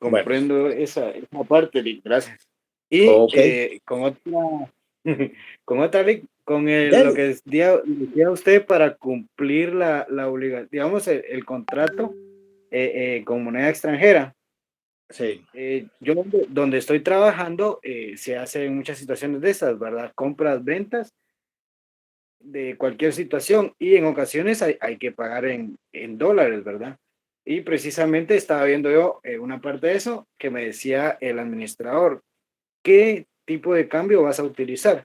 Bueno, comprendo esa parte, Lick, gracias. Y ok. con otra, con otra, Lick, lo Dale. que decía usted para cumplir la obligación, digamos, el contrato con moneda extranjera. Sí, Yo donde estoy trabajando se hacen muchas situaciones de esas, ¿verdad? Compras, ventas de cualquier situación y en ocasiones hay que pagar en dólares, ¿verdad? Y precisamente estaba viendo yo una parte de eso que me decía el administrador, ¿qué tipo de cambio vas a utilizar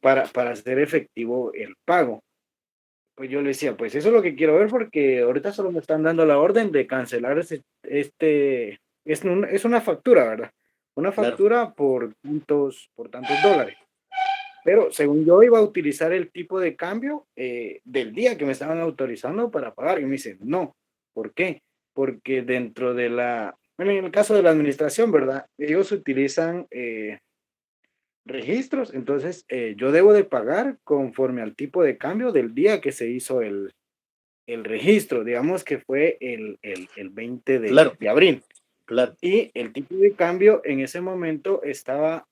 para hacer efectivo el pago? Pues yo le decía, pues eso es lo que quiero ver porque ahorita solo me están dando la orden de cancelar es una factura, ¿verdad? Una claro. factura por tantos dólares. Pero según yo iba a utilizar el tipo de cambio del día que me estaban autorizando para pagar. Y me dicen, no. ¿Por qué? Porque dentro de bueno, en el caso de la administración, ¿verdad? Ellos utilizan registros, entonces yo debo de pagar conforme al tipo de cambio del día que se hizo el registro, digamos que fue el 20 Claro, de abril. claro. Y el tipo de cambio en ese momento estaba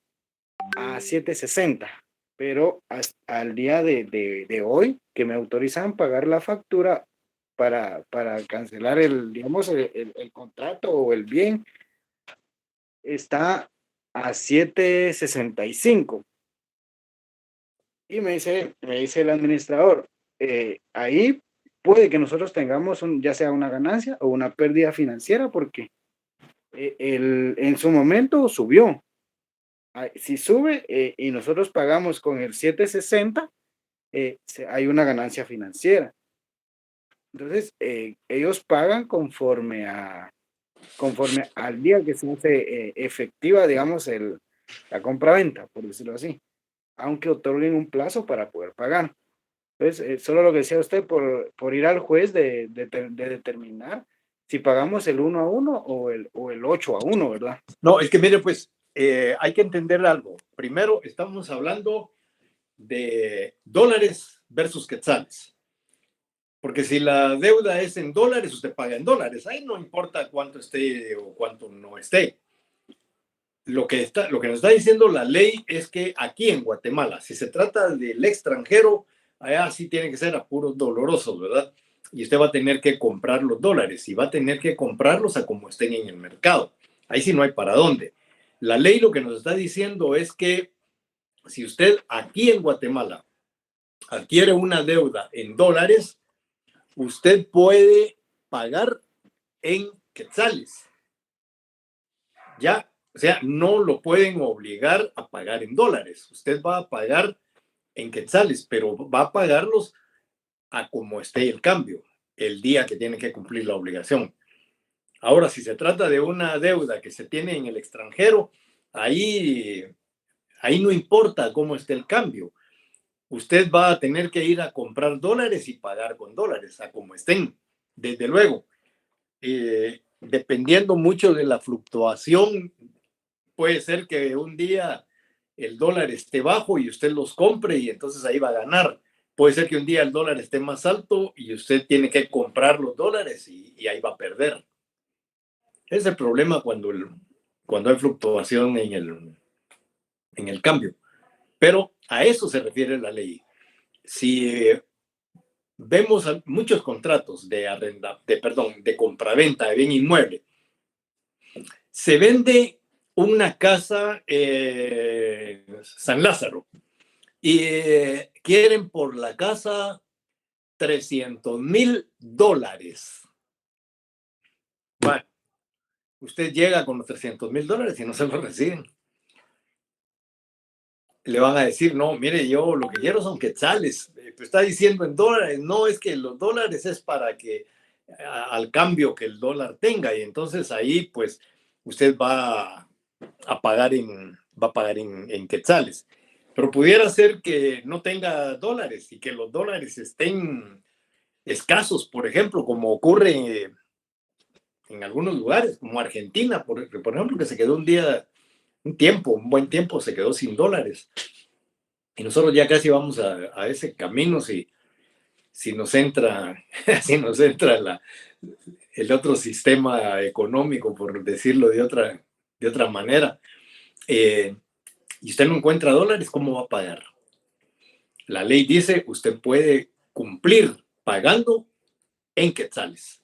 a 7.60, pero hasta al día de hoy que me autorizan pagar la factura para cancelar digamos, el contrato o el bien, está a 7.65. Y me dice el administrador, ahí puede que nosotros tengamos ya sea una ganancia o una pérdida financiera porque en su momento subió. Si sube y nosotros pagamos con el 7.60, hay una ganancia financiera. Entonces, ellos pagan conforme al día que se hace efectiva, digamos, la compra-venta, por decirlo así, aunque otorguen un plazo para poder pagar. Entonces, solo lo que decía usted por ir al juez de determinar si pagamos el 1-1 o el 8-1, ¿verdad? No, es que mire, pues hay que entender algo. Primero, estamos hablando de dólares versus quetzales. Porque si la deuda es en dólares, usted paga en dólares. Ahí no importa cuánto esté o cuánto no esté. Lo que nos está diciendo la ley es que aquí en Guatemala, si se trata del extranjero, allá sí tiene que ser a puros dolorosos, ¿verdad? Y usted va a tener que comprar los dólares y va a tener que comprarlos a como estén en el mercado. Ahí sí no hay para dónde. La ley lo que nos está diciendo es que si usted aquí en Guatemala adquiere una deuda en dólares, usted puede pagar en quetzales. Ya, o sea, no lo pueden obligar a pagar en dólares. Usted va a pagar en quetzales, pero va a pagarlos a como esté el cambio, el día que tiene que cumplir la obligación. Ahora, si se trata de una deuda que se tiene en el extranjero, ahí, ahí no importa cómo esté el cambio. Usted va a tener que ir a comprar dólares y pagar con dólares, a como estén, desde luego. Dependiendo mucho de la fluctuación, puede ser que un día el dólar esté bajo y usted los compre y entonces ahí va a ganar. Puede ser que un día el dólar esté más alto y usted tiene que comprar los dólares y ahí va a perder. Es el problema cuando hay fluctuación en el cambio. Pero a eso se refiere la ley. Si vemos muchos contratos de compraventa de bien inmueble, se vende una casa San Lázaro y quieren por la casa $300,000. Bueno, usted llega con los $300,000 y no se lo reciben. Le van a decir, no, mire, yo lo que quiero son quetzales. Está diciendo en dólares. No, es que los dólares es para que al cambio que el dólar tenga. Y entonces ahí, pues, usted va a pagar en quetzales. Pero pudiera ser que no tenga dólares y que los dólares estén escasos, por ejemplo, como ocurre en algunos lugares, como Argentina, por ejemplo, que se quedó un buen tiempo, se quedó sin dólares. Y nosotros ya casi vamos a ese camino. Si si nos entra, si nos entra el otro sistema económico, por decirlo de otra manera, y usted no encuentra dólares, ¿cómo va a pagar? La ley dice, usted puede cumplir pagando en quetzales.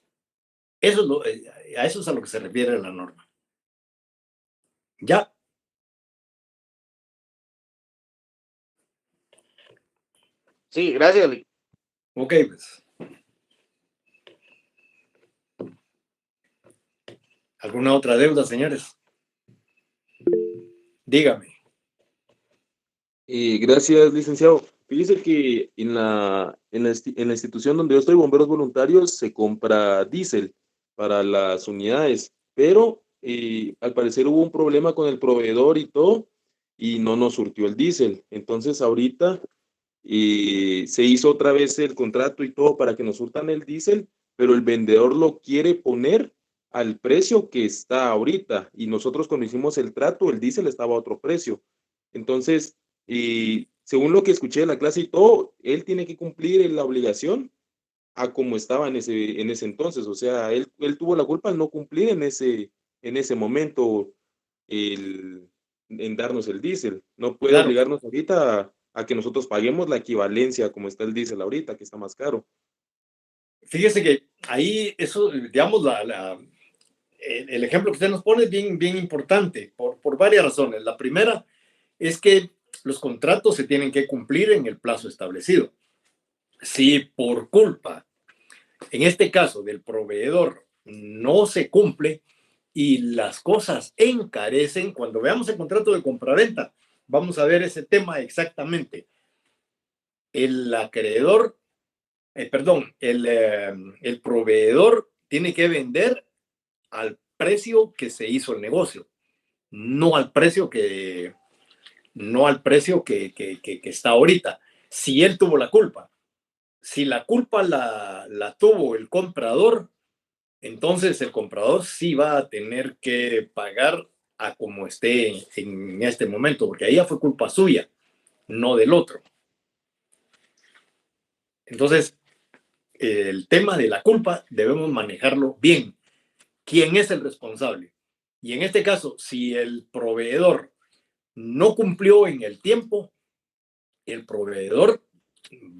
Eso es a eso es a lo que se refiere la norma. Ya. Sí, gracias, Lick. Ok, pues. ¿Alguna otra deuda, señores? Dígame. Gracias, licenciado. Fíjese que en la institución donde yo estoy, Bomberos Voluntarios, se compra diésel para las unidades, pero al parecer hubo un problema con el proveedor y todo, y no nos surtió el diésel. Entonces, ahorita se hizo otra vez el contrato y todo para que nos surtan el diésel, pero el vendedor lo quiere poner al precio que está ahorita, y nosotros cuando hicimos el trato, el diésel estaba a otro precio. Entonces, según lo que escuché en la clase y todo, él tiene que cumplir la obligación a como estaba en ese entonces. O sea, él tuvo la culpa al no cumplir en ese momento en darnos el diésel. No puede Claro. obligarnos ahorita a que nosotros paguemos la equivalencia como está el diésel ahorita, que está más caro. Fíjese que ahí eso, digamos, el ejemplo que usted nos pone es bien, bien importante por varias razones. La primera es que los contratos se tienen que cumplir en el plazo establecido. Si por culpa, en este caso del proveedor, no se cumple y las cosas encarecen, cuando veamos el contrato de compraventa, vamos a ver ese tema exactamente. El acreedor, perdón, el proveedor tiene que vender al precio que se hizo el negocio, no al precio que está ahorita. Si él tuvo la culpa, si la culpa la tuvo el comprador, entonces el comprador sí va a tener que pagar a como esté en este momento, porque ahí ya fue culpa suya, no del otro. Entonces, el tema de la culpa debemos manejarlo bien. ¿Quién es el responsable? Y en este caso, si el proveedor no cumplió en el tiempo, el proveedor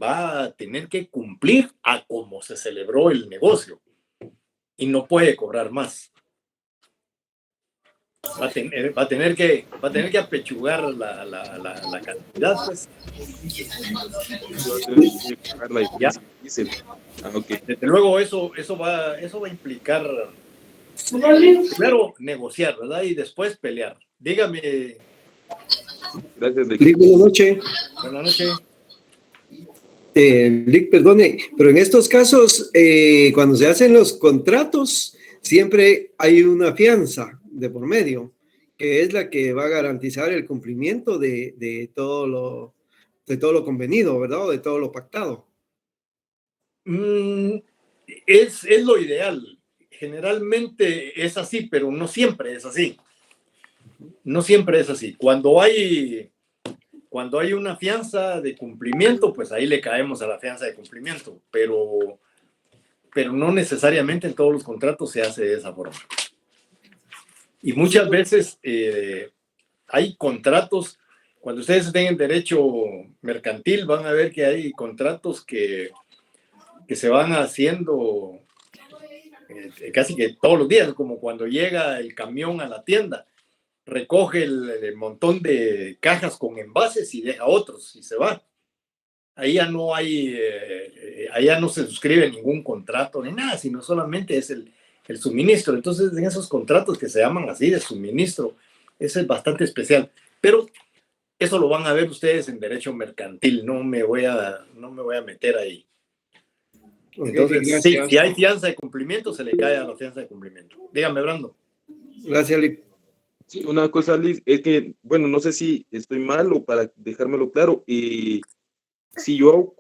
va a tener que cumplir a cómo se celebró el negocio y no puede cobrar más. Va a tener que apechugar la cantidad, pues. Va a tener que pagar la Ya. diferencia del diésel. Okay. Desde luego, eso va a implicar primero negociar, ¿verdad? Y después pelear. Dígame. Gracias, Lick, buenas noches. Buenas noches. Lick, perdone, pero en estos casos, cuando se hacen los contratos, siempre hay una fianza de por medio, que es la que va a garantizar el cumplimiento de todo lo convenido, ¿verdad? O de todo lo pactado. Es lo ideal. Generalmente es así, pero no siempre es así. No siempre es así. Cuando hay una fianza de cumplimiento, pues ahí le caemos a la fianza de cumplimiento, pero no necesariamente en todos los contratos se hace de esa forma. Y muchas veces hay contratos, cuando ustedes tengan derecho mercantil, van a ver que hay contratos que se van haciendo casi que todos los días, como cuando llega el camión a la tienda, recoge el montón de cajas con envases y deja otros y se va. Ahí ya no hay, ahí ya no se suscribe ningún contrato ni nada, sino solamente es el suministro. Entonces, en esos contratos que se llaman así de suministro, ese es bastante especial. Pero eso lo van a ver ustedes en derecho mercantil, no me voy a meter ahí. Entonces, sí, si hay fianza de cumplimiento, se le cae a la fianza de cumplimiento. Dígame, Brando. Gracias, Lick. Sí, una cosa, Liz, es que, bueno, no sé si estoy mal o para dejármelo claro, si yo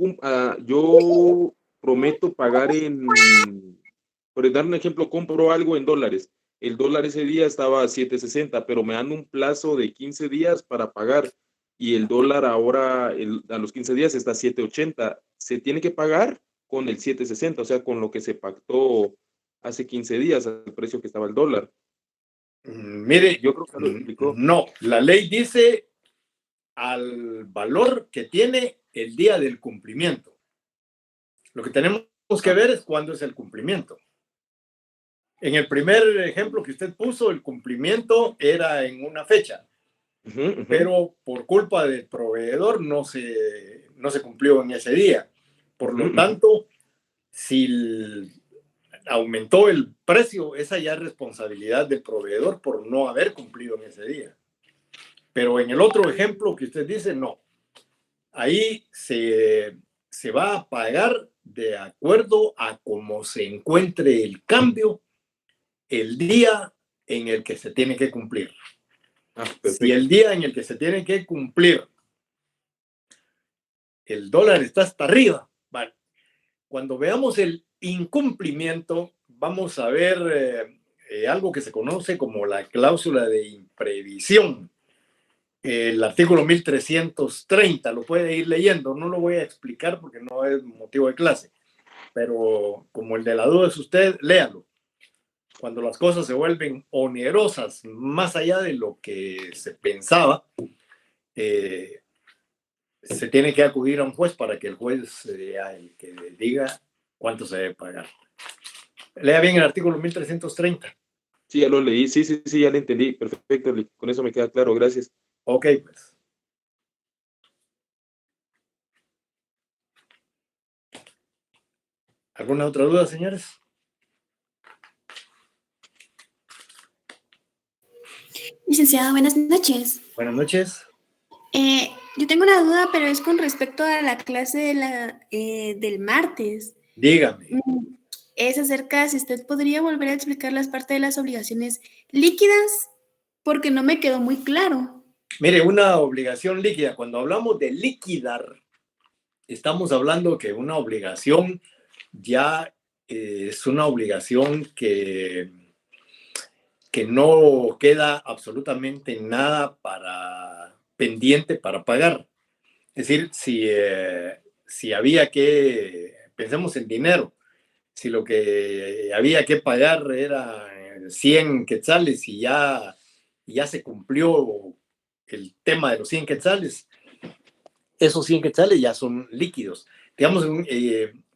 prometo pagar por dar un ejemplo, compro algo en dólares, el dólar ese día estaba a 7.60, pero me dan un plazo de 15 días para pagar, y el dólar ahora a los 15 días está a 7.80, ¿se tiene que pagar con el 7.60, o sea, con lo que se pactó hace 15 días al precio que estaba el dólar. Mire, Yo creo que lo explicó. no, la ley dice al valor que tiene el día del cumplimiento. Lo que tenemos que ver es cuándo es el cumplimiento. En el primer ejemplo que usted puso, el cumplimiento era en una fecha, pero por culpa del proveedor no se cumplió en ese día. Por lo tanto, si aumentó el precio, esa ya es responsabilidad del proveedor por no haber cumplido en ese día. Pero en el otro ejemplo que usted dice, no. Ahí se va a pagar de acuerdo a cómo se encuentre el cambio el día en el que se tiene que cumplir. Si el día en el que se tiene que cumplir el dólar está hasta arriba, vale. Cuando veamos el incumplimiento, vamos a ver algo que se conoce como la cláusula de imprevisión. El artículo 1330, lo puede ir leyendo, no lo voy a explicar porque no es motivo de clase, pero como el de la duda es usted, léalo. Cuando las cosas se vuelven onerosas más allá de lo que se pensaba, se tiene que acudir a un juez para que el juez sea el que le diga cuánto se debe pagar. Lea bien el artículo 1330. Sí, ya lo leí, sí, ya lo entendí, perfecto, con eso me queda claro, gracias. Ok, pues. ¿Alguna otra duda, señores? Licenciado, buenas noches. Buenas noches. Yo tengo una duda, pero es con respecto a la clase del martes. Dígame. Es acerca si usted podría volver a explicar las partes de las obligaciones líquidas, porque no me quedó muy claro. Mire, una obligación líquida, cuando hablamos de liquidar, estamos hablando que una obligación ya es una obligación que no queda absolutamente nada pendiente para pagar. Es decir, si había que, pensemos en dinero, si lo que había que pagar era 100 quetzales y ya se cumplió el tema de los 100 quetzales, esos 100 quetzales ya son líquidos. Digamos,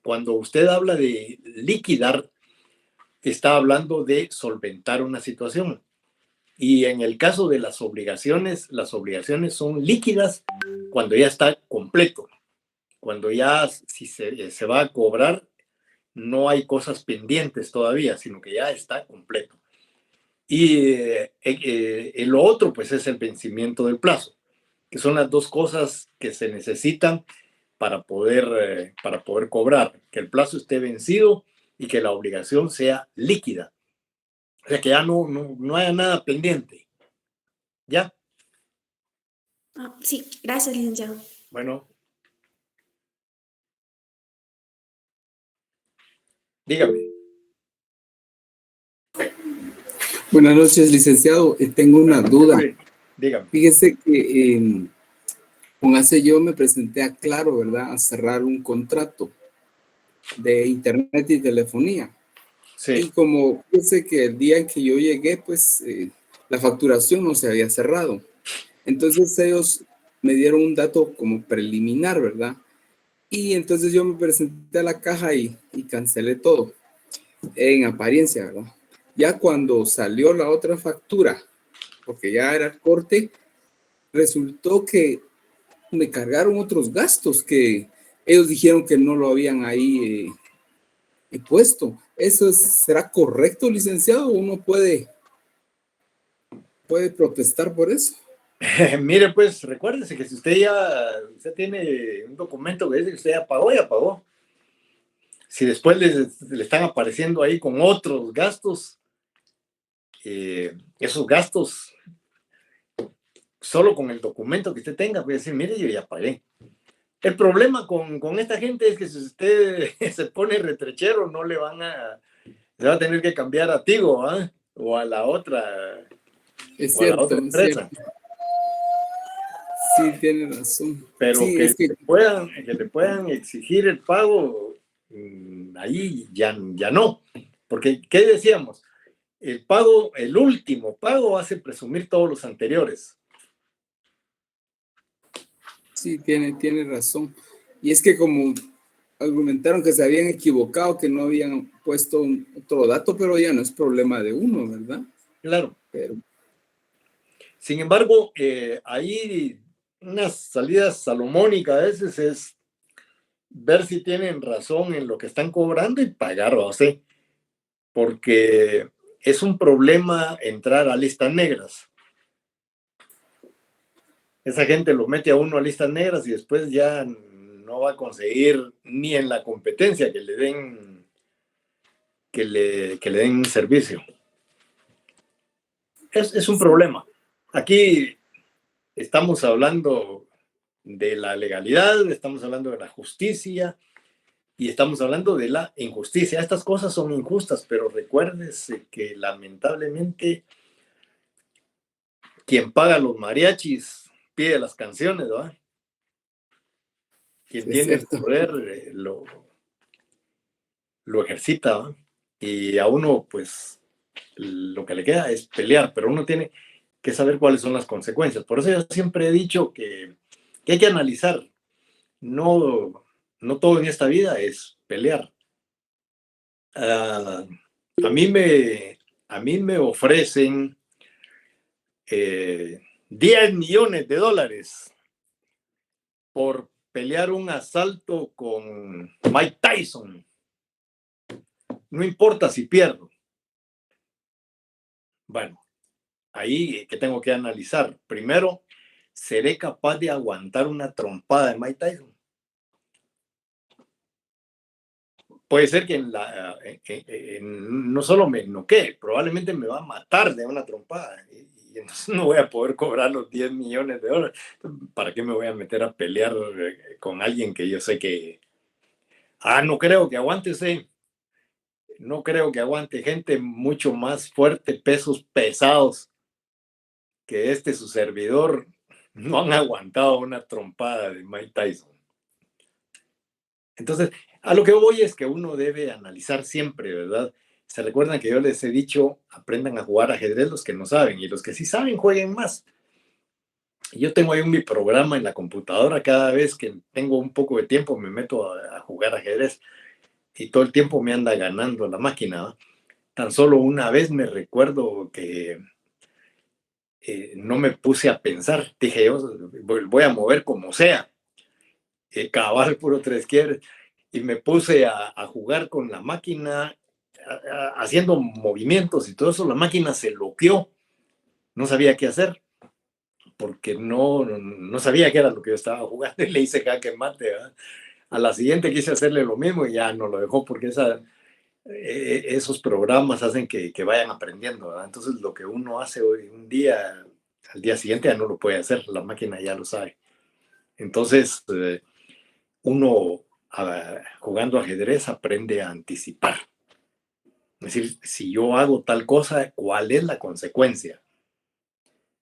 cuando usted habla de liquidar, está hablando de solventar una situación. Y en el caso de las obligaciones son líquidas cuando ya está completo. Cuando ya, si se va a cobrar, no hay cosas pendientes todavía, sino que ya está completo. Y lo otro, pues, es el vencimiento del plazo, que son las dos cosas que se necesitan para poder cobrar, que el plazo esté vencido y que la obligación sea líquida. O sea, que ya no haya nada pendiente. ¿Ya? Sí, gracias, licenciado. Bueno. Dígame. Buenas noches, licenciado. Tengo una duda. Dígame. Fíjese que con hace yo me presenté a Claro, ¿verdad? A cerrar un contrato de internet y telefonía. Sí. Y como fíjese que el día en que yo llegué, pues la facturación no se había cerrado. Entonces ellos me dieron un dato como preliminar, ¿verdad? Y entonces yo me presenté a la caja y cancelé todo, en apariencia, ¿verdad? Ya cuando salió la otra factura, porque ya era el corte, resultó que me cargaron otros gastos que ellos dijeron que no lo habían ahí puesto. ¿Eso será correcto, licenciado? ¿Uno puede protestar por eso? Mire, pues recuérdese que si usted tiene un documento que dice que usted ya pagó. Si después le están apareciendo ahí con otros gastos, esos gastos, solo con el documento que usted tenga, puede decir, mire, yo ya pagué. El problema con esta gente es que si usted se pone retrechero, se va a tener que cambiar a Tigo, ¿eh? O a la otra. Es o a la cierto, otra es empresa. cierto. Sí, tiene razón. Pero sí, que te puedan exigir el pago, ahí ya no. Porque, ¿qué decíamos? El último pago hace presumir todos los anteriores. Sí, tiene razón. Y es que como argumentaron que se habían equivocado, que no habían puesto otro dato, pero ya no es problema de uno, ¿verdad? Claro. Pero Sin embargo, ahí una salida salomónica a veces es ver si tienen razón en lo que están cobrando y pagar, o sea, porque es un problema entrar a listas negras. Esa gente lo mete a uno a listas negras y después ya no va a conseguir ni en la competencia que le den servicio. Es un problema. Aquí estamos hablando de la legalidad, estamos hablando de la justicia y estamos hablando de la injusticia. Estas cosas son injustas, pero recuérdese que lamentablemente quien paga los mariachis pide las canciones, ¿verdad? Quien sí, es tiene el cierto. poder lo ejercita, ¿verdad? Y a uno, pues, lo que le queda es pelear, pero uno tiene que saber cuáles son las consecuencias. Por eso yo siempre he dicho que hay que analizar. No todo en esta vida es pelear. A mí me ofrecen 10 millones de dólares por pelear un asalto con Mike Tyson. No importa si pierdo. Bueno, ahí que tengo que analizar. Primero, ¿seré capaz de aguantar una trompada de Mike Tyson? Puede ser que no solo me noquee, probablemente me va a matar de una trompada. Y entonces no voy a poder cobrar los 10 millones de dólares. ¿Para qué me voy a meter a pelear con alguien que yo sé que... no creo que aguante ese. No creo que aguante gente mucho más fuerte, pesos pesados que su servidor. No han aguantado una trompada de Mike Tyson. Entonces, a lo que voy es que uno debe analizar siempre, ¿verdad? Se recuerdan que yo les he dicho, aprendan a jugar ajedrez los que no saben y los que sí saben, jueguen más. Yo tengo ahí mi programa en la computadora, cada vez que tengo un poco de tiempo me meto a jugar ajedrez y todo el tiempo me anda ganando la máquina, ¿no? Tan solo una vez me recuerdo que no me puse a pensar, dije yo voy a mover como sea, cabal puro tres quiere, y me puse a jugar con la máquina, haciendo movimientos y todo eso, la máquina se bloqueó, no sabía qué hacer, porque no sabía qué era lo que yo estaba jugando y le hice jaque mate, ¿verdad? A la siguiente quise hacerle lo mismo y ya no lo dejó porque esos programas hacen que vayan aprendiendo, ¿verdad? Entonces lo que uno hace hoy un día, al día siguiente ya no lo puede hacer, la máquina ya lo sabe. Entonces uno jugando ajedrez aprende a anticipar. Es decir, si yo hago tal cosa, ¿cuál es la consecuencia?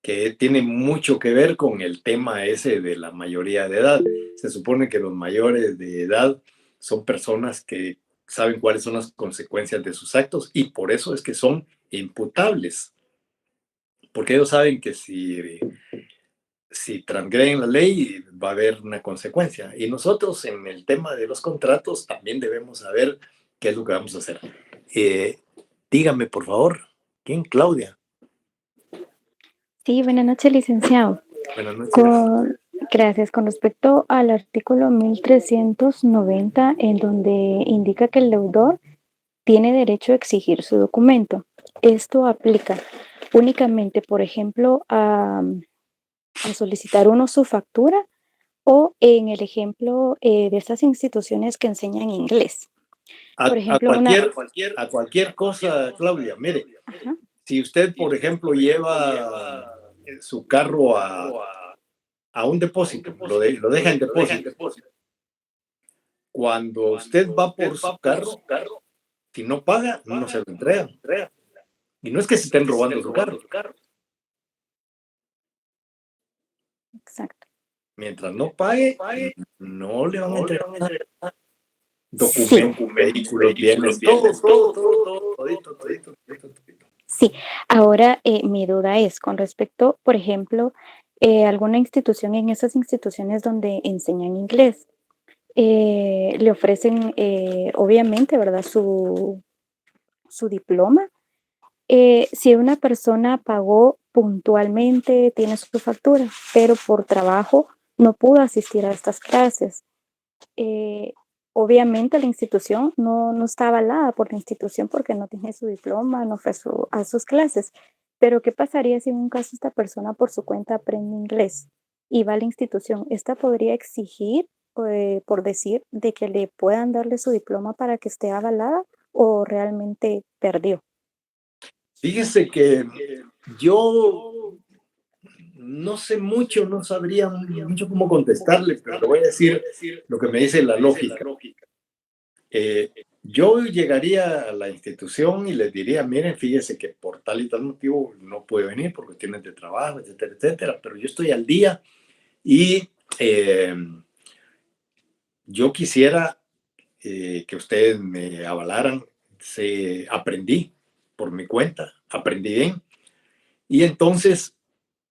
Que tiene mucho que ver con el tema ese de la mayoría de edad. Se supone que los mayores de edad son personas que saben cuáles son las consecuencias de sus actos y por eso es que son imputables. Porque ellos saben que si transgreden la ley va a haber una consecuencia. Y nosotros en el tema de los contratos también debemos saber qué es lo que vamos a hacer. Dígame, por favor, ¿quién? Claudia. Sí, buenas noches, licenciado. Buenas noches. Gracias. Con respecto al artículo 1390, en donde indica que el deudor tiene derecho a exigir su documento. Esto aplica únicamente, por ejemplo, a solicitar uno su factura o en el ejemplo de estas instituciones que enseñan inglés. Por ejemplo, a cualquier cosa, Claudia. Mire, Ajá. si usted, por ejemplo, lleva su carro a un depósito, lo deja en depósito. Cuando usted va por su carro, si no paga, no se lo entregan. Y no es que se estén robando su carro. Exacto. Mientras no pague, no le van a entregar nada. documentos, vehículos, bienes, todo, todito. Sí, ahora mi duda es con respecto, por ejemplo, alguna institución en esas instituciones donde enseñan inglés, le ofrecen, obviamente, ¿verdad? Su diploma. Si una persona pagó puntualmente, tiene su factura, pero por trabajo no pudo asistir a estas clases. eh, Obviamente la institución no está avalada por la institución porque no tiene su diploma, no fue a sus clases. Pero ¿qué pasaría si en un caso esta persona por su cuenta aprende inglés y va a la institución? ¿Esta podría exigir, por decir, de que le puedan darle su diploma para que esté avalada o realmente perdió? Fíjese que yo no sé mucho, no sabría mucho cómo contestarle, pero le voy a decir lo que me dice la lógica. Yo llegaría a la institución y les diría, miren, fíjese que por tal y tal motivo no puede venir por cuestiones de trabajo, etcétera, etcétera, pero yo estoy al día y yo quisiera que ustedes me avalaran. Aprendí por mi cuenta, aprendí bien, y entonces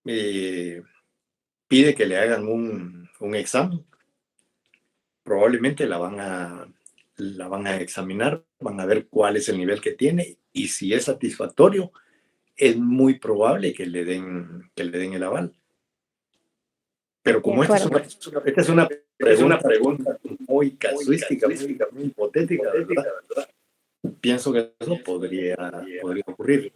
pide que le hagan un examen. Probablemente la van a examinar, van a ver cuál es el nivel que tiene, y si es satisfactorio, es muy probable que le den el aval. Pero De como acuerdo. esta es una pregunta muy casuística, muy hipotética, ¿verdad? Pienso que eso podría ocurrir.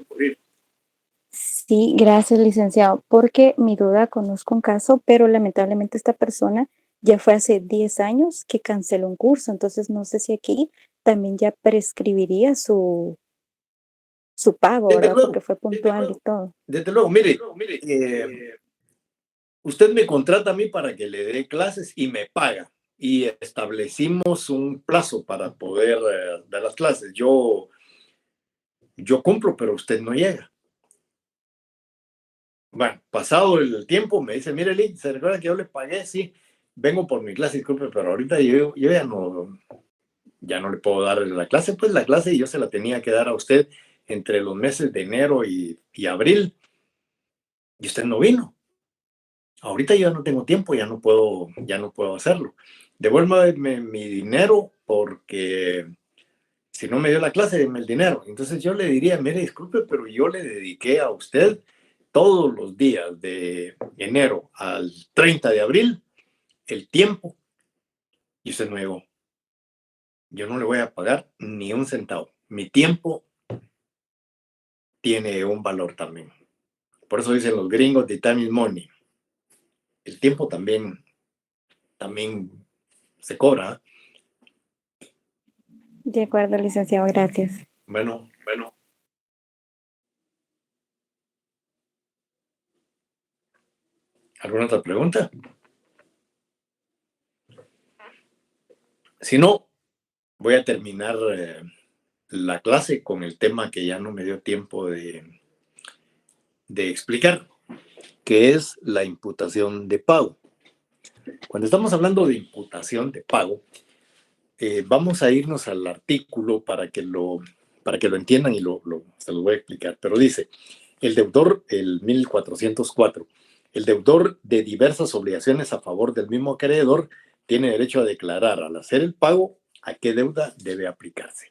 Sí, gracias, licenciado, porque mi duda, conozco un caso, pero lamentablemente esta persona ya fue hace 10 años que canceló un curso, entonces no sé si aquí también ya prescribiría su pago, Desde ¿verdad? luego, Porque fue puntual y todo. desde luego, mire, usted me contrata a mí para que le dé clases y me paga. Y establecimos un plazo para poder dar las clases. Yo cumplo, pero usted no llega. Bueno, pasado el tiempo, me dice, mire, Lee, ¿se recuerda que yo le pagué? Sí, vengo por mi clase, disculpe, pero ahorita yo ya no le puedo dar la clase. Pues la clase yo se la tenía que dar a usted entre los meses de enero y abril, y usted no vino. Ahorita yo no tengo tiempo, ya no puedo hacerlo. Devuélvame mi dinero porque si no me dio la clase, denme el dinero. Entonces yo le diría, mire, disculpe, pero yo le dediqué a usted todos los días de enero al 30 de abril el tiempo y usted no llegó. Yo no le voy a pagar ni un centavo. Mi tiempo tiene un valor también. Por eso dicen los gringos, the time is money. El tiempo también se cobra. De acuerdo, licenciado, gracias. Bueno. ¿Alguna otra pregunta? Si no, voy a terminar la clase con el tema que ya no me dio tiempo de explicar, que es la imputación de pago. Cuando estamos hablando de imputación de pago, vamos a irnos al artículo para que lo entiendan y se los voy a explicar. Pero dice, el deudor, el 1404, el deudor de diversas obligaciones a favor del mismo acreedor tiene derecho a declarar al hacer el pago a qué deuda debe aplicarse.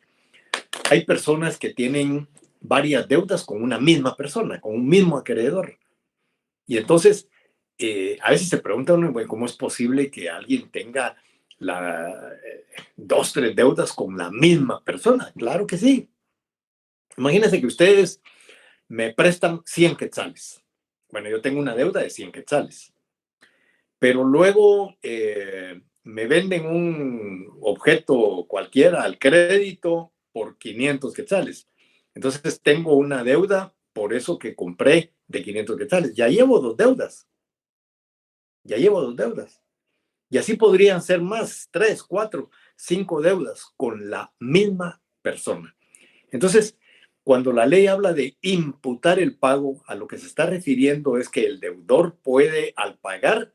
Hay personas que tienen varias deudas con una misma persona, con un mismo acreedor. Y entonces, a veces se pregunta uno, bueno, ¿cómo es posible que alguien tenga 2, 3 deudas con la misma persona? Claro que sí. Imagínense que ustedes me prestan 100 quetzales. Bueno, yo tengo una deuda de 100 quetzales. Pero luego me venden un objeto cualquiera al crédito por 500 quetzales. Entonces tengo una deuda por eso que compré de 500 quetzales. Ya llevo 2 deudas. Y así podrían ser más, 3, 4, 5 deudas con la misma persona. Entonces, cuando la ley habla de imputar el pago, a lo que se está refiriendo es que el deudor puede, al pagar,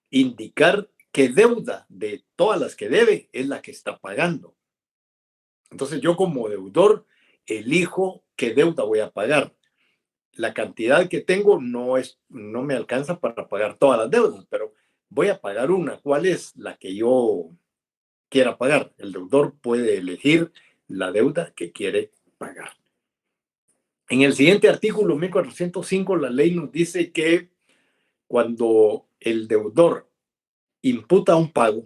indicar qué deuda de todas las que debe es la que está pagando. Entonces yo como deudor elijo qué deuda voy a pagar. La cantidad que tengo no me alcanza para pagar todas las deudas, pero voy a pagar una. ¿Cuál es la que yo quiera pagar? El deudor puede elegir la deuda que quiere pagar. En el siguiente artículo 1405, la ley nos dice que cuando el deudor imputa un pago,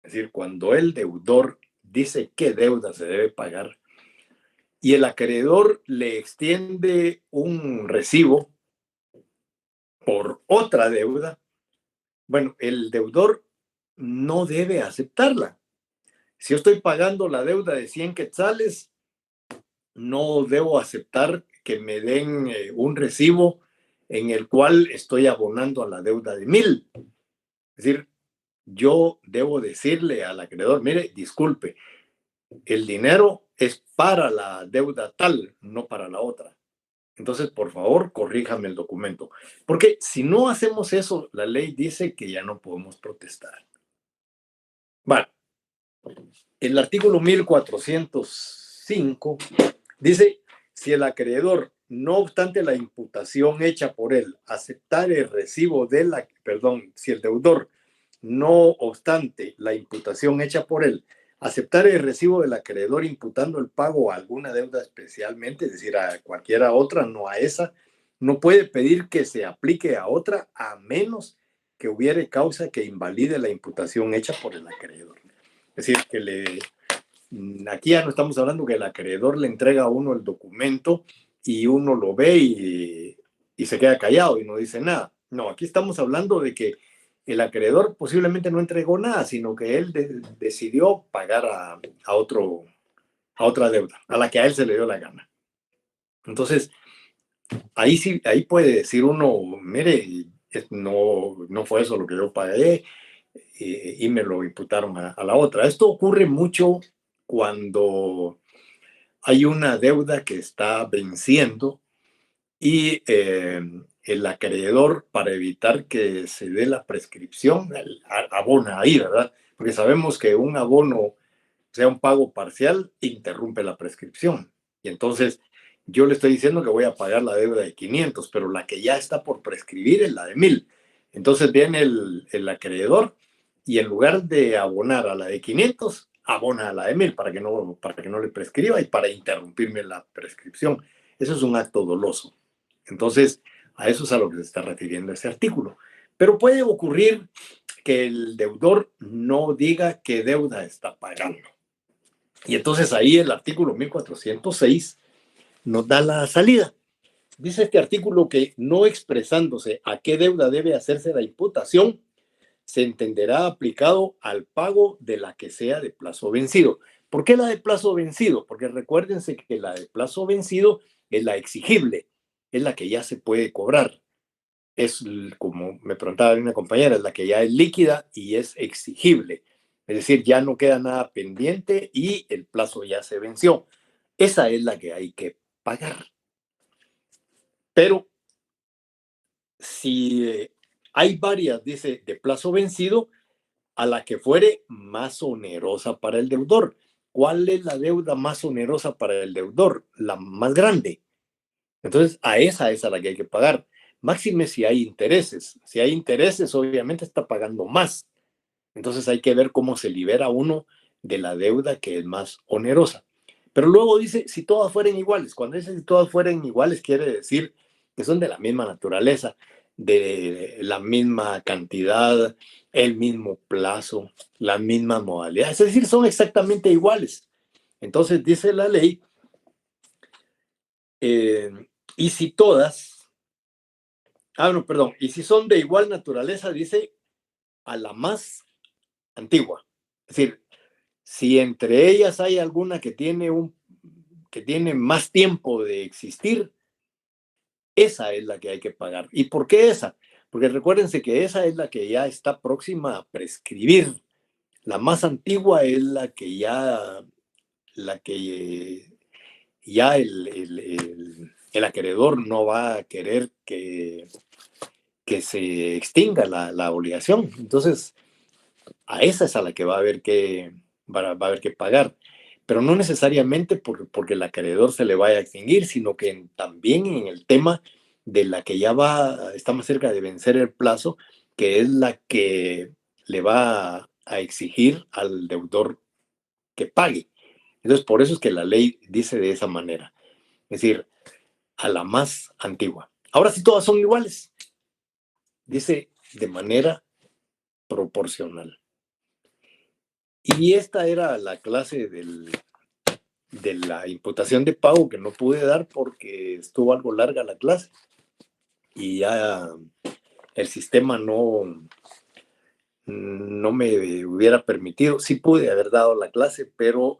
es decir, cuando el deudor dice qué deuda se debe pagar y el acreedor le extiende un recibo por otra deuda, bueno, el deudor no debe aceptarla. Si yo estoy pagando la deuda de 100 quetzales, no debo aceptar que me den un recibo en el cual estoy abonando a la deuda de 1000. Es decir, yo debo decirle al acreedor, mire, disculpe, el dinero es para la deuda tal, no para la otra. Entonces, por favor, corríjame el documento. Porque si no hacemos eso, la ley dice que ya no podemos protestar. Bueno, el artículo 1405 dice, si el acreedor, no obstante la imputación hecha por él, aceptar el recibo de la, perdón, si el deudor, no obstante la imputación hecha por él, aceptar el recibo del acreedor imputando el pago a alguna deuda especialmente, es decir, a cualquiera otra, no a esa, no puede pedir que se aplique a otra a menos que hubiere causa que invalide la imputación hecha por el acreedor. Es decir, que aquí ya no estamos hablando que el acreedor le entrega a uno el documento y uno lo ve y se queda callado y no dice nada. No, aquí estamos hablando de que el acreedor posiblemente no entregó nada, sino que él decidió pagar a otra deuda, a la que a él se le dio la gana. Entonces, ahí sí, ahí puede decir uno, mire, no fue eso lo que yo pagué y me lo imputaron a la otra. Esto ocurre mucho cuando hay una deuda que está venciendo y el acreedor, para evitar que se dé la prescripción, abona ahí, ¿verdad? Porque sabemos que un abono, sea un pago parcial, interrumpe la prescripción. Y entonces yo le estoy diciendo que voy a pagar la deuda de 500, pero la que ya está por prescribir es la de 1000. Entonces viene el acreedor y en lugar de abonar a la de 500, abona a la de 1000 para que no le prescriba y para interrumpirme la prescripción. Eso es un acto doloso. Entonces, a eso es a lo que se está refiriendo ese artículo. Pero puede ocurrir que el deudor no diga qué deuda está pagando. Y entonces ahí el artículo 1406 nos da la salida. Dice este artículo que no expresándose a qué deuda debe hacerse la imputación, se entenderá aplicado al pago de la que sea de plazo vencido. ¿Por qué la de plazo vencido? Porque recuérdense que la de plazo vencido es la exigible, es la que ya se puede cobrar. Es, como me preguntaba una compañera, es la que ya es líquida y es exigible. Es decir, ya no queda nada pendiente y el plazo ya se venció. Esa es la que hay que pagar. Pero si hay varias, dice, de plazo vencido, a la que fuere más onerosa para el deudor. ¿Cuál es la deuda más onerosa para el deudor? La más grande. Entonces, a esa es a la que hay que pagar. Máxime si hay intereses. Si hay intereses, obviamente está pagando más. Entonces hay que ver cómo se libera uno de la deuda que es más onerosa. Pero luego dice, si todas fueran iguales. Cuando dice si todas fueran iguales, quiere decir que son de la misma naturaleza, de la misma cantidad, el mismo plazo, la misma modalidad. Es decir, son exactamente iguales. Entonces dice la ley, y si todas, no, perdón, y si son de igual naturaleza, dice a la más antigua. Es decir, si entre ellas hay alguna que tiene más tiempo de existir, esa es la que hay que pagar. ¿Y por qué esa? Porque recuérdense que esa es la que ya está próxima a prescribir. La más antigua es la que ya el acreedor no va a querer que se extinga la obligación. Entonces, a esa es a la que va a haber que pagar. pero no necesariamente porque el acreedor se le vaya a extinguir, sino que también en el tema de la que ya está más cerca de vencer el plazo, que es la que le va a exigir al deudor que pague. Entonces, por eso es que la ley dice de esa manera, es decir, a la más antigua. Ahora sí todas son iguales, dice de manera proporcional. Y esta era la clase de la imputación de pago que no pude dar porque estuvo algo larga la clase y ya el sistema no me hubiera permitido. Sí pude haber dado la clase, pero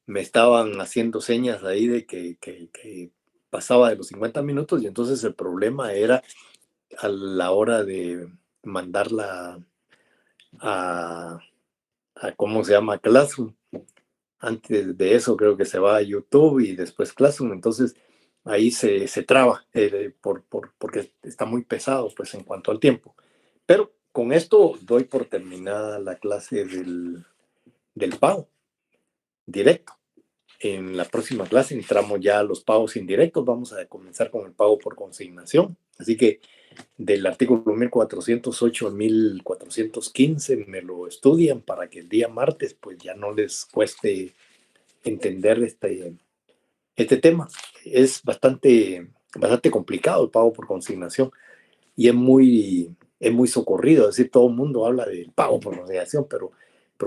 me estaban haciendo señas ahí de que pasaba de los 50 minutos y entonces el problema era a la hora de mandarla a ¿cómo se llama? Classroom. Antes de eso creo que se va a YouTube y después Classroom, entonces ahí se traba porque está muy pesado pues en cuanto al tiempo. Pero con esto doy por terminada la clase del pago directo. En la próxima clase entramos ya a los pagos indirectos, vamos a comenzar con el pago por consignación. Así que del artículo 1408 al 1415 me lo estudian para que el día martes pues ya no les cueste entender este tema. Es bastante complicado el pago por consignación y es muy socorrido, es decir, todo el mundo habla del pago por consignación, pero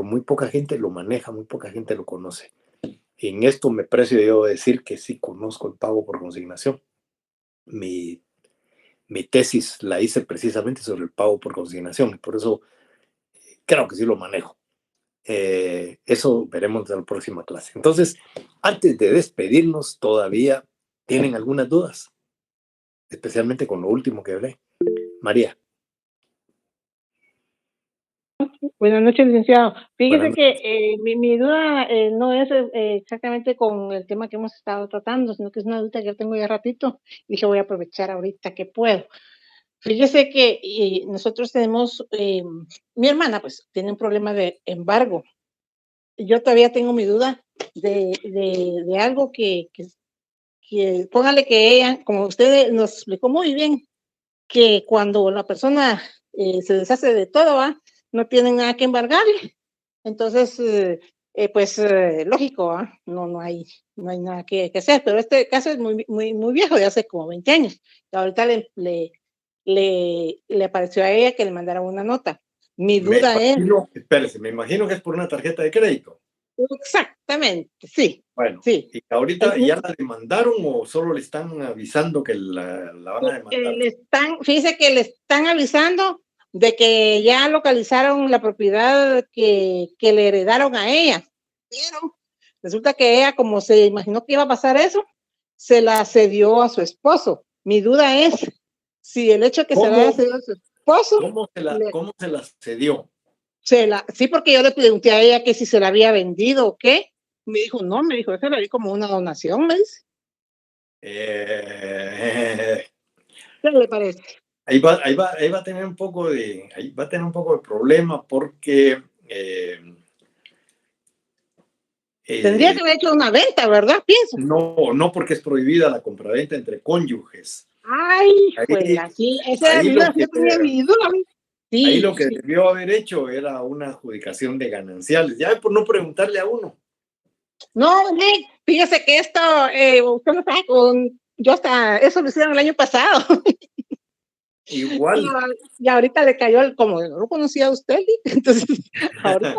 muy poca gente lo maneja, muy poca gente lo conoce. En esto me precio yo decir que sí conozco el pago por consignación. Mi tesis la hice precisamente sobre el pago por consignación y por eso creo que sí lo manejo. Eso veremos en la próxima clase. Entonces, antes de despedirnos, todavía tienen algunas dudas, especialmente con lo último que hablé. María. Buenas noches, licenciado. Fíjese Buenas que mi duda no es exactamente con el tema que hemos estado tratando, sino que es una duda que yo tengo ya ratito. Dije, voy a aprovechar ahorita que puedo. Fíjese que nosotros tenemos, mi hermana pues tiene un problema de embargo. Yo todavía tengo mi duda de algo que póngale que ella, como usted nos explicó muy bien, que cuando la persona se deshace de todo, ¿va? No tienen nada que embargarle. Entonces, pues lógico, ¿va? No hay nada que hacer, pero este caso es muy viejo, de hace como 20 años. Y ahorita le apareció a ella que le mandaran una nota. Mi duda es... Espérese, me imagino que es por una tarjeta de crédito. Exactamente, sí. Bueno, sí. ¿y ahorita ya la demandaron o solo le están avisando que la van a demandar? Fíjese que le están avisando de que ya localizaron la propiedad que le heredaron a ella, pero resulta que ella, como se imaginó que iba a pasar eso, se la cedió a su esposo. Mi duda es si el hecho de que se la haya cedido a su esposo... ¿Cómo se la cedió? Sí, porque yo le pregunté a ella que si se la había vendido o qué. Me dijo, no, me dijo, eso la vi como una donación, me dice. ¿Qué le parece? Ahí va a tener un poco de problema porque tendría que haber hecho una venta, ¿verdad? Pienso. No, porque es prohibida la compraventa entre cónyuges. Ay, juela, sí, esa era mi duda, yo tenía mi duda. Sí, ahí lo que debió haber hecho era una adjudicación de gananciales, ya por no preguntarle a uno. No, fíjese que esto, usted no sabe, yo hasta eso lo hicieron el año pasado. Igual. Y ahorita le cayó como no lo conocía a usted, entonces ahorita.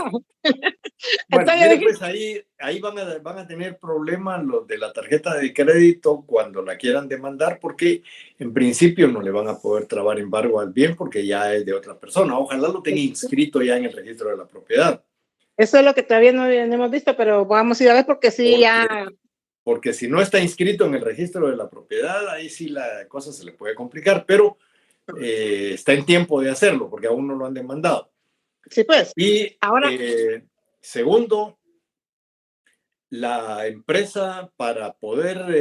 Bueno, mire, pues ahí van a tener problemas los de la tarjeta de crédito cuando la quieran demandar, porque en principio no le van a poder trabar embargo al bien porque ya es de otra persona. Ojalá lo tenga inscrito ya en el registro de la propiedad. Eso es lo que todavía no hemos visto, pero vamos a ir a ver porque sí, Porque si no está inscrito en el registro de la propiedad, ahí sí la cosa se le puede complicar, pero está en tiempo de hacerlo porque aún no lo han demandado. Sí, pues. Y ahora, segundo, la empresa para poder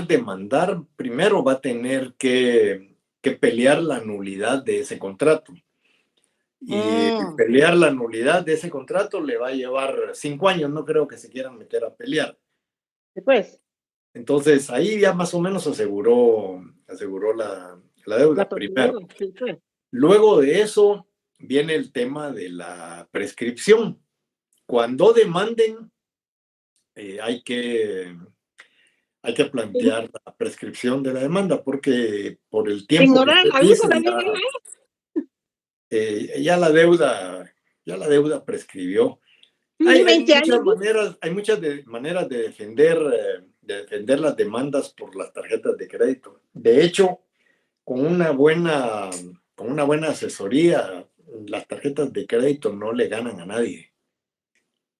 demandar, primero va a tener que pelear la nulidad de ese contrato. Y Mm. pelear la nulidad de ese contrato le va a llevar 5 años, no creo que se quieran meter a pelear. Después, Entonces ahí ya más o menos aseguró la deuda la propiedad, primero. sí, pues. Luego de eso viene el tema de la prescripción. Cuando demanden, hay que plantear la prescripción de la demanda, porque por el tiempo que Ignorar usted la vida, dice, la vida, ya la deuda prescribió. sí, Hay 20 muchas años. maneras, maneras de defender las demandas por las tarjetas de crédito. De hecho, con una buena asesoría, las tarjetas de crédito no le ganan a nadie.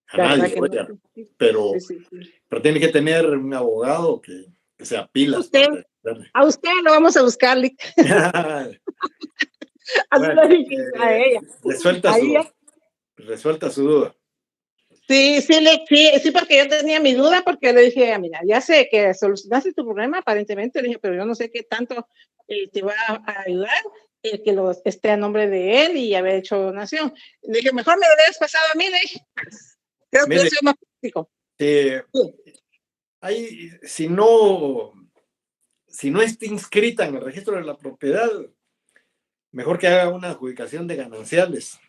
A La verdad nadie, que no. oiga. Sí, Pero, sí, sí. pero tiene que tener un abogado que sea pilas Usted, para defenderle. a usted lo vamos a buscar, Lick. Así Bueno, le dije a ella. Ahí ya. resuelta su duda. Sí, sí, sí, porque yo tenía mi duda, porque le dije, mira, ya sé que solucionaste tu problema, aparentemente, le dije, pero yo no sé qué tanto te va a ayudar el que esté a nombre de él y haber hecho donación. Le dije, mejor me lo hubieras pasado a mí, le dije. Creo que Mire, eso es más práctico. si no está inscrita en el registro de la propiedad, mejor que haga una adjudicación de gananciales.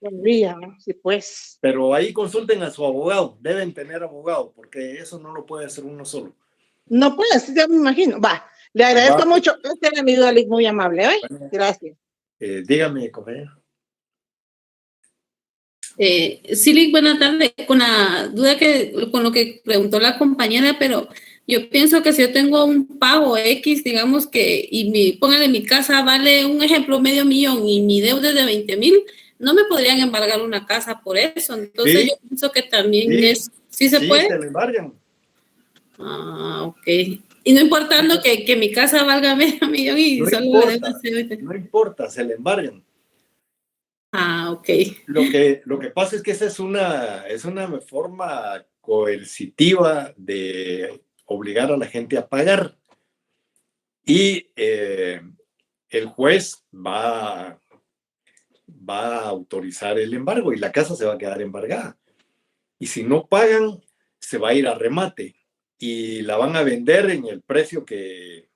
Podría, ¿no? Sí, pues. Pero ahí consulten a su abogado, deben tener abogado, porque eso no lo puede hacer uno solo. No puedes, ya me imagino. Va, le agradezco mucho. Esta era mi duda, Lick, muy amable, ¿eh? Bueno, gracias. Dígame, compañero. Sí, Lick, buenas tardes. Con la duda con lo que preguntó la compañera, pero yo pienso que si yo tengo un pago X, digamos póngale mi casa vale, un ejemplo, $500,000 y mi deuda es de 20,000, no me podrían embargar una casa por eso. Entonces Sí, yo pienso que también ¿sí se sí, puede? se le embargan. Ah, ok. Y no importando que mi casa valga $500,000 y No solo importa, la deuda sea 20,000. no importa, se le embargan. Ah, ok. Lo que pasa es que esa es una forma coercitiva de obligar a la gente a pagar. Y el juez va a autorizar el embargo y la casa se va a quedar embargada. Y si no pagan, se va a ir a remate y la van a vender en el precio que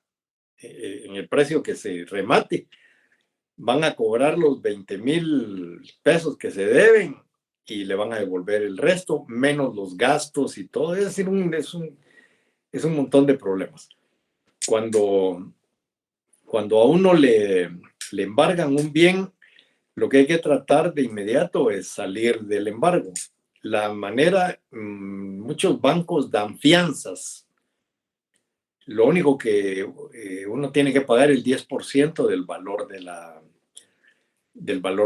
se remate. Van a cobrar los 20,000 pesos que se deben y le van a devolver el resto, menos los gastos y todo. Es decir, es un montón de problemas. Cuando a uno le embargan un bien, lo que hay que tratar de inmediato es salir del embargo. La manera, muchos bancos dan fianzas. Lo único que uno tiene que pagar el 10% del valor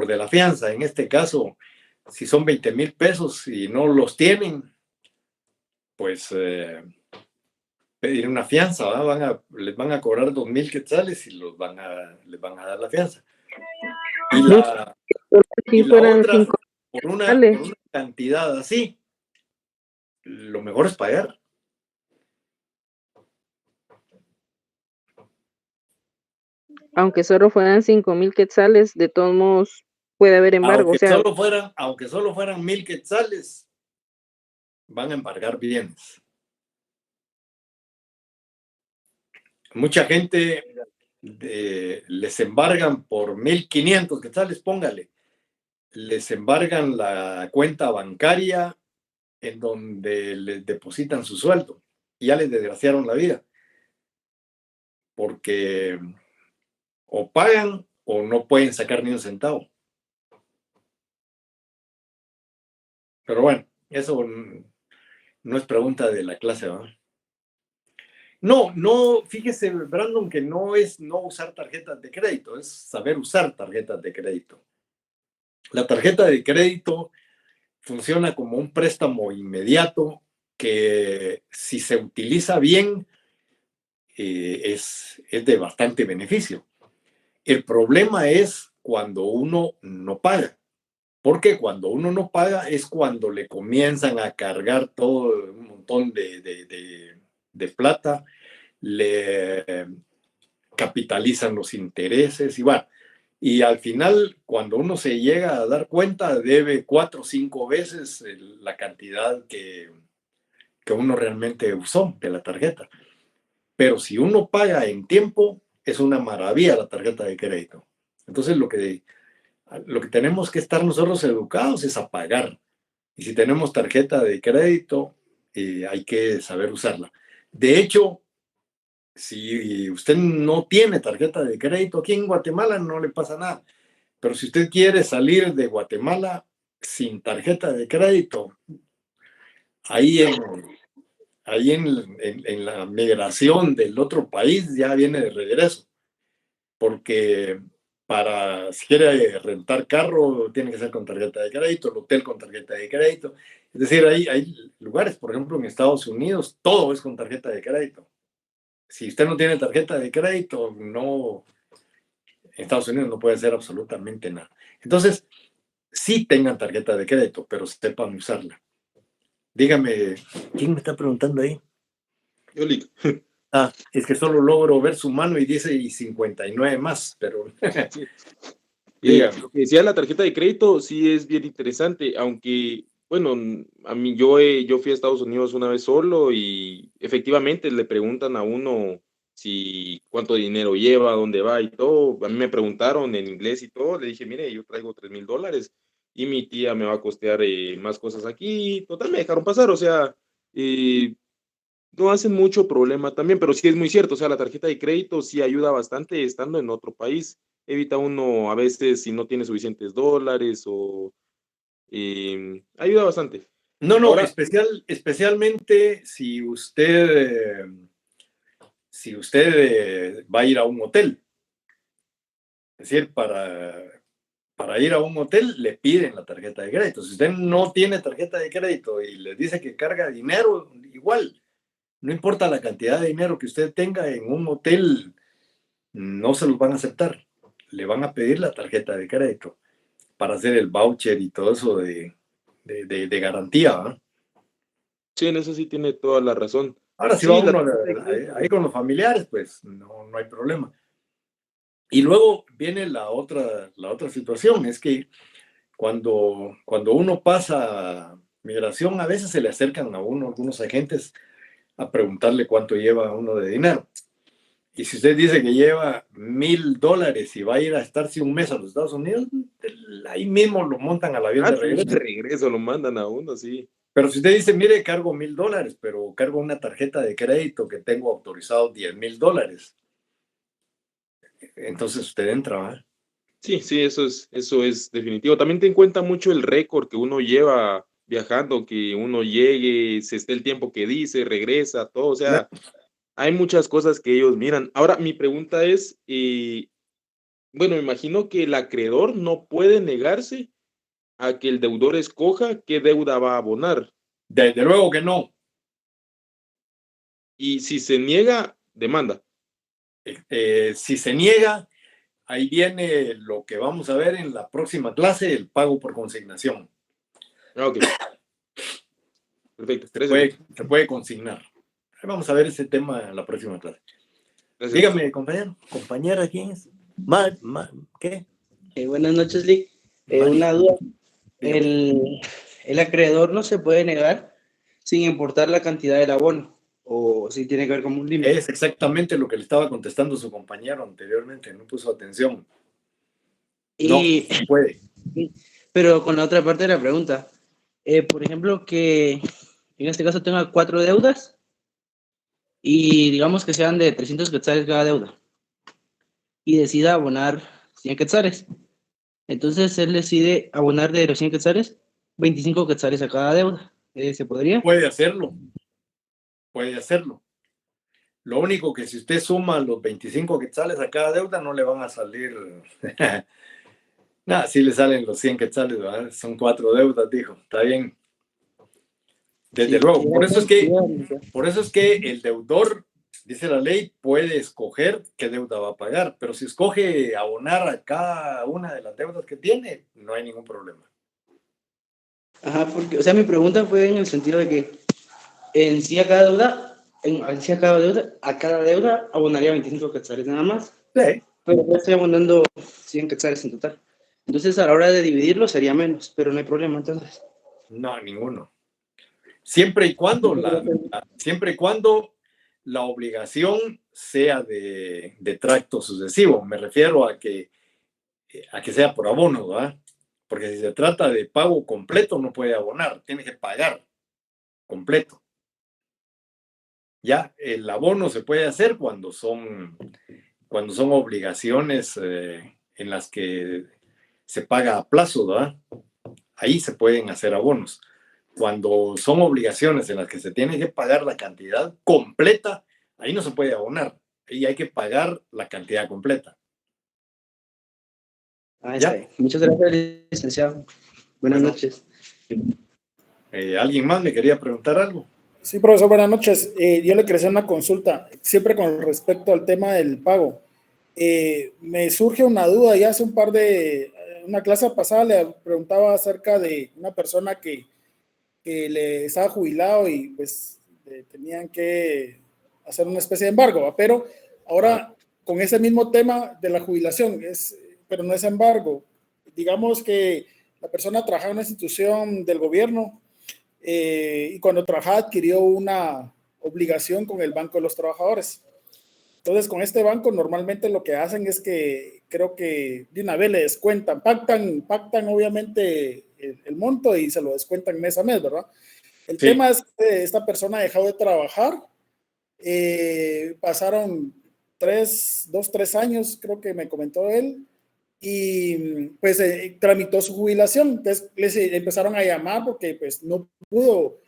de la fianza. En este caso, si son 20,000 pesos y no los tienen, pues pedir una fianza, les van a cobrar 2,000 quetzales y les van a dar la fianza. Y la otra, por una cantidad así, lo mejor es pagar. Aunque solo fueran 5,000 quetzales, de todos modos puede haber embargo. Aunque solo fueran 1,000 quetzales, van a embargar bienes. Mucha gente les embargan por 1,500 quetzales, póngale. Les embargan la cuenta bancaria en donde les depositan su sueldo y ya les desgraciaron la vida. Porque o pagan o no pueden sacar ni un centavo. Pero bueno, eso no es pregunta de la clase, ¿verdad? No, fíjese, Brandon, que no es no usar tarjetas de crédito, es saber usar tarjetas de crédito. La tarjeta de crédito funciona como un préstamo inmediato que, si se utiliza bien, es de bastante beneficio. El problema es cuando uno no paga. Porque cuando uno no paga es cuando le comienzan a cargar todo un montón de plata, le capitalizan los intereses y bueno, Y al final, cuando uno se llega a dar cuenta, debe 4 o 5 veces la cantidad que uno realmente usó de la tarjeta. Pero si uno paga en tiempo, es una maravilla la tarjeta de crédito. Entonces, lo que tenemos que estar nosotros educados es a pagar. Y si tenemos tarjeta de crédito, hay que saber usarla. De hecho, si usted no tiene tarjeta de crédito aquí en Guatemala, no le pasa nada. Pero si usted quiere salir de Guatemala sin tarjeta de crédito, ahí en la migración del otro país ya viene de regreso. Porque si quiere rentar carro, tiene que ser con tarjeta de crédito, el hotel con tarjeta de crédito. Es decir, hay lugares, por ejemplo, en Estados Unidos, todo es con tarjeta de crédito. Si usted no tiene tarjeta de crédito, en Estados Unidos no puede hacer absolutamente nada. Entonces, sí tengan tarjeta de crédito, pero sepan usarla. Dígame, ¿quién me está preguntando ahí? Yo, Lick. Es que solo logro ver su mano y dice y 59 más, pero... Lo que decía la tarjeta de crédito sí es bien interesante, aunque, bueno, a mí yo fui a Estados Unidos una vez solo y efectivamente le preguntan a uno cuánto dinero lleva, dónde va y todo. A mí me preguntaron en inglés y todo, le dije, mire, yo traigo $3,000 y mi tía me va a costear más cosas aquí. Total, me dejaron pasar, o sea, no hacen mucho problema también, pero sí es muy cierto, o sea, la tarjeta de crédito sí ayuda bastante estando en otro país. Evita uno a veces si no tiene suficientes dólares o ayuda bastante. No, Ahora, especialmente si usted va a ir a un hotel. Es decir, para ir a un hotel le piden la tarjeta de crédito. Si usted no tiene tarjeta de crédito y le dice que carga dinero, igual, no importa la cantidad de dinero que usted tenga en un hotel, no se los van a aceptar. Le van a pedir la tarjeta de crédito para hacer el voucher y todo eso de garantía, ¿verdad? sí, en eso sí tiene toda la razón. Ahora, si Sí, va uno ahí con los familiares, pues no hay problema. Y luego viene la otra situación, es que cuando uno pasa migración, a veces se le acercan a uno algunos agentes a preguntarle cuánto lleva uno de dinero. Y si usted dice que lleva $1,000 y va a ir a estarse un mes a los Estados Unidos, ahí mismo lo montan al avión de regreso. De regreso lo mandan a uno, sí. Pero si usted dice, mire, cargo $1,000, pero cargo una tarjeta de crédito que tengo autorizado $10,000, entonces usted entra, ¿verdad? Sí, eso es definitivo. También ten en cuenta mucho el récord que uno lleva viajando, que uno llegue, se esté el tiempo que dice, regresa, todo, o sea, hay muchas cosas que ellos miran. Ahora, mi pregunta es, bueno, me imagino que el acreedor no puede negarse a que el deudor escoja qué deuda va a abonar. Desde luego que no. Y si se niega, demanda. Si se niega, ahí viene lo que vamos a ver en la próxima clase, el pago por consignación. Ok. Perfecto. Se puede consignar. Vamos a ver ese tema en la próxima clase. Gracias. Dígame, compañero. Compañera, ¿quién es? ¿Qué? Buenas noches, Lick. Una duda. El acreedor no se puede negar sin importar la cantidad del abono, o si tiene que ver con un límite. Es exactamente lo que le estaba contestando su compañero anteriormente, no puso atención. No se puede. Pero con la otra parte de la pregunta, por ejemplo, que en este caso tenga 4 deudas y digamos que sean de 300 quetzales cada deuda y decida abonar 100 quetzales. Entonces él decide abonar de los 100 quetzales 25 quetzales a cada deuda. ¿Se podría? Puede hacerlo. Lo único que si usted suma los 25 quetzales a cada deuda, no le van a salir. Nada, sí le salen los 100 quetzales, ¿verdad? Son 4 deudas, dijo. Está bien. Desde luego. Por eso es que el deudor, dice la ley, puede escoger qué deuda va a pagar, pero si escoge abonar a cada una de las deudas que tiene, no hay ningún problema. Ajá, porque, o sea, mi pregunta fue en el sentido de que en sí a cada deuda, abonaría 25 quetzales nada más. Sí. pero ya estoy abonando 100 quetzales en total. Entonces, a la hora de dividirlo sería menos, pero no hay problema, entonces. No, ninguno. Siempre y cuando la obligación sea de tracto sucesivo. Me refiero a que sea por abono, ¿verdad? Porque si se trata de pago completo, no puede abonar, tiene que pagar completo. Ya, el abono se puede hacer cuando son obligaciones en las que se paga a plazo, ¿verdad? Ahí se pueden hacer abonos. Cuando son obligaciones en las que se tiene que pagar la cantidad completa, ahí no se puede abonar. Ahí hay que pagar la cantidad completa. Ah, está bien. Muchas gracias, licenciado. Buenas noches. ¿Alguien más me quería preguntar algo? Sí, profesor, buenas noches. Yo le quería hacer una consulta, siempre con respecto al tema del pago. Me surge una duda, ya hace una clase pasada le preguntaba acerca de una persona que le estaba jubilado y pues tenían que hacer una especie de embargo, ¿va? Pero ahora con ese mismo tema de la jubilación, pero no es embargo. Digamos que la persona trabajaba en una institución del gobierno y cuando trabajaba adquirió una obligación con el Banco de los Trabajadores. Entonces, con este banco normalmente lo que hacen es que creo que de una vez le descuentan, pactan obviamente el monto y se lo descuentan mes a mes, ¿verdad? El tema es que esta persona ha dejado de trabajar, pasaron 2-3 años, creo que me comentó él, y pues tramitó su jubilación. Entonces les empezaron a llamar porque pues no pudo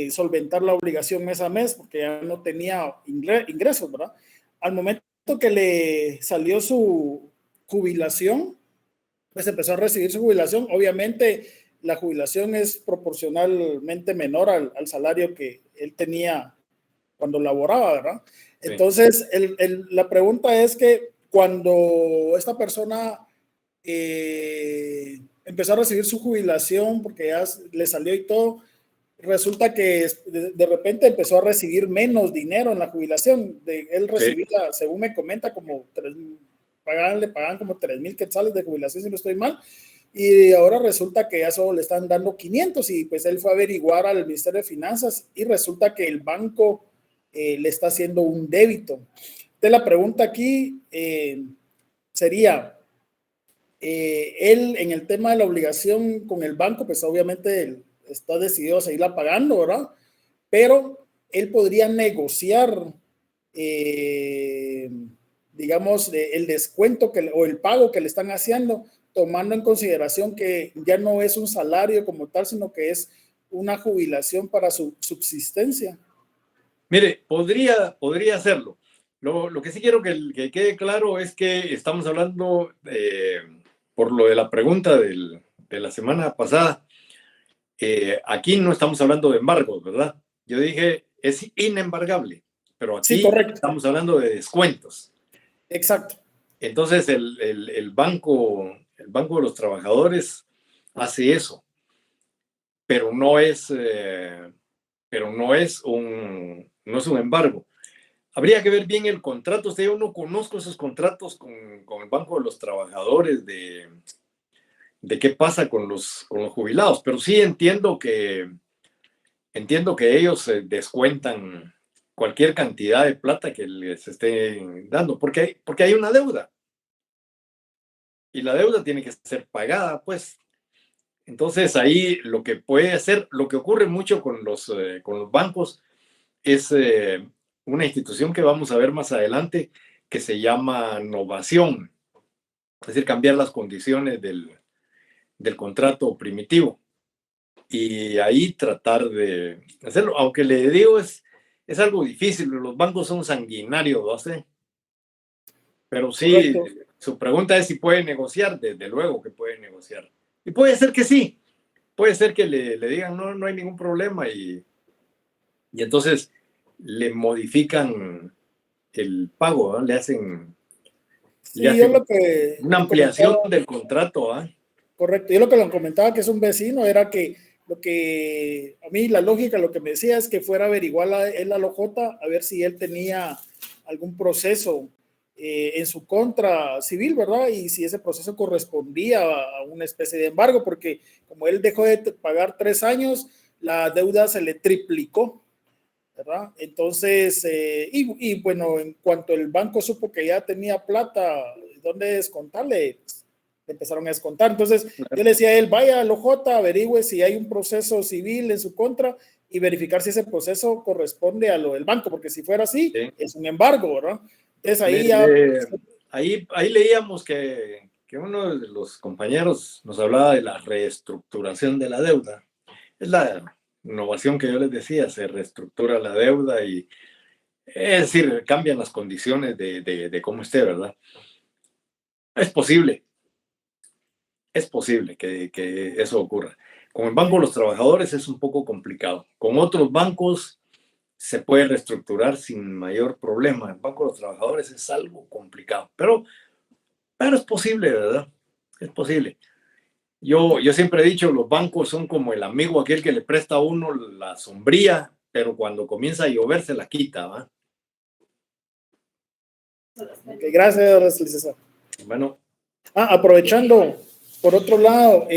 solventar la obligación mes a mes porque ya no tenía ingresos, ¿verdad? Al momento que le salió su jubilación, pues empezó a recibir su jubilación. Obviamente la jubilación es proporcionalmente menor al salario que él tenía cuando laboraba, ¿verdad? Sí. Entonces, la pregunta es que cuando esta persona empezó a recibir su jubilación, porque ya le salió y todo, resulta que de repente empezó a recibir menos dinero en la jubilación. Él recibía, según me comenta, como le pagaban como 3,000 quetzales de jubilación, si no estoy mal, y ahora resulta que ya solo le están dando 500, y pues él fue a averiguar al Ministerio de Finanzas y resulta que el banco le está haciendo un débito. Entonces la pregunta aquí sería, él en el tema de la obligación con el banco, pues obviamente está decidido a seguirla pagando, ¿verdad? Pero él podría negociar, digamos, el descuento o el pago que le están haciendo, tomando en consideración que ya no es un salario como tal, sino que es una jubilación para su subsistencia. Mire, podría hacerlo. Lo que sí quiero que quede claro es que estamos hablando, por lo de la pregunta de la semana pasada, aquí no estamos hablando de embargos, ¿verdad? Yo dije, es inembargable, pero aquí sí, estamos hablando de descuentos. Exacto. Entonces, el banco de los trabajadores hace eso, pero no es un embargo. Habría que ver bien el contrato. Yo no conozco esos contratos con el Banco de los Trabajadores de qué pasa con los jubilados, pero sí entiendo que ellos descuentan cualquier cantidad de plata que les esté dando, porque hay una deuda. Y la deuda tiene que ser pagada, pues. Entonces ahí lo que ocurre mucho con los bancos es una institución que vamos a ver más adelante que se llama novación, es decir, cambiar las condiciones del contrato primitivo y ahí tratar de hacerlo, aunque le digo es algo difícil, los bancos son sanguinarios, ¿no sé? Pero sí, correcto. Su pregunta es si puede negociar, desde luego que puede negociar. Y puede ser que sí, puede ser que le digan no hay ningún problema y entonces le modifican el pago, ¿no? Le hacen una ampliación del contrato. Correcto, yo lo que le comentaba que es un vecino era que a mí la lógica lo que me decía es que fuera a averiguar él a la LOJ a ver si él tenía algún proceso en su contra civil, ¿verdad? Y si ese proceso correspondía a una especie de embargo, porque como él dejó de pagar 3 años, la deuda se le triplicó, ¿verdad? Entonces, y bueno, en cuanto el banco supo que ya tenía plata, ¿dónde descontarle? Le empezaron a descontar. Entonces, yo le decía a él, vaya al OJ, averigüe si hay un proceso civil en su contra y verificar si ese proceso corresponde a lo del banco, porque si fuera así, Sí. es un embargo, ¿verdad? Entonces, ahí ya... Ahí leíamos que uno de los compañeros nos hablaba de la reestructuración de la deuda. Es la innovación que yo les decía, se reestructura la deuda y, es decir, cambian las condiciones de cómo esté, ¿verdad? Es posible que eso ocurra. Con el Banco de los Trabajadores es un poco complicado. Con otros bancos se puede reestructurar sin mayor problema. El Banco de los Trabajadores es algo complicado, pero es posible, ¿verdad? Es posible. Yo siempre he dicho, los bancos son como el amigo aquel que le presta a uno la sombría, pero cuando comienza a llover se la quita, ¿va? Okay, gracias, licenciado. Bueno. Aprovechando, por otro lado,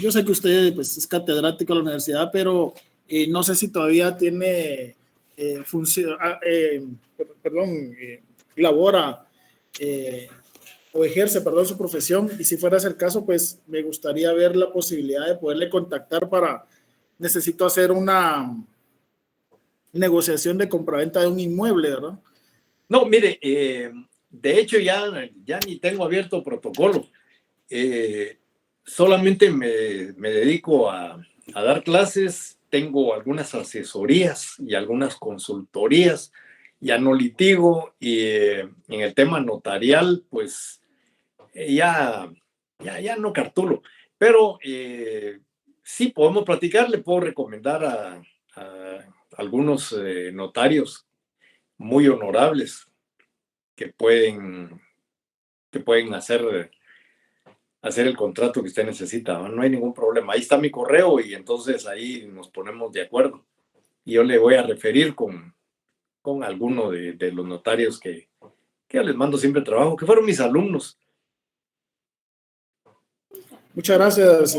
yo sé que usted pues, es catedrático de la universidad, pero no sé si todavía tiene labora o ejerce, su profesión, y si fuera ese el caso, pues me gustaría ver la posibilidad de poderle contactar necesito hacer una negociación de compraventa de un inmueble, ¿verdad? No, mire, de hecho ya ni tengo abierto protocolo. Solamente me dedico a dar clases, tengo algunas asesorías y algunas consultorías, ya no litigo, y en el tema notarial, pues ya no cartulo, pero sí podemos platicar, le puedo recomendar a algunos notarios muy honorables que pueden hacer el contrato que usted necesita, ¿no? No hay ningún problema. Ahí está mi correo y entonces ahí nos ponemos de acuerdo. Y yo le voy a referir con alguno de los notarios que yo les mando siempre trabajo, que fueron mis alumnos. Muchas gracias,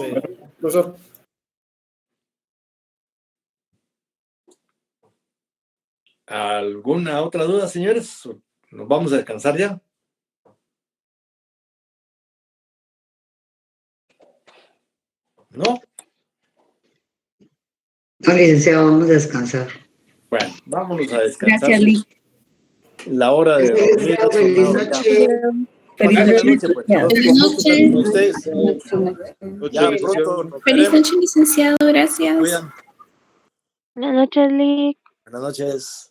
profesor. ¿Alguna otra duda, señores? ¿Nos vamos a descansar ya? ¿No? No, licenciado, vamos a descansar. Bueno, vámonos a descansar. Gracias, Lee. La hora de dormir. Feliz noche. Feliz noche, pues. Feliz noche. Ustedes. Ya pronto nos Feliz veremos. noche, licenciado. Gracias. Cuidan. Buenas noches, Lee. Buenas noches.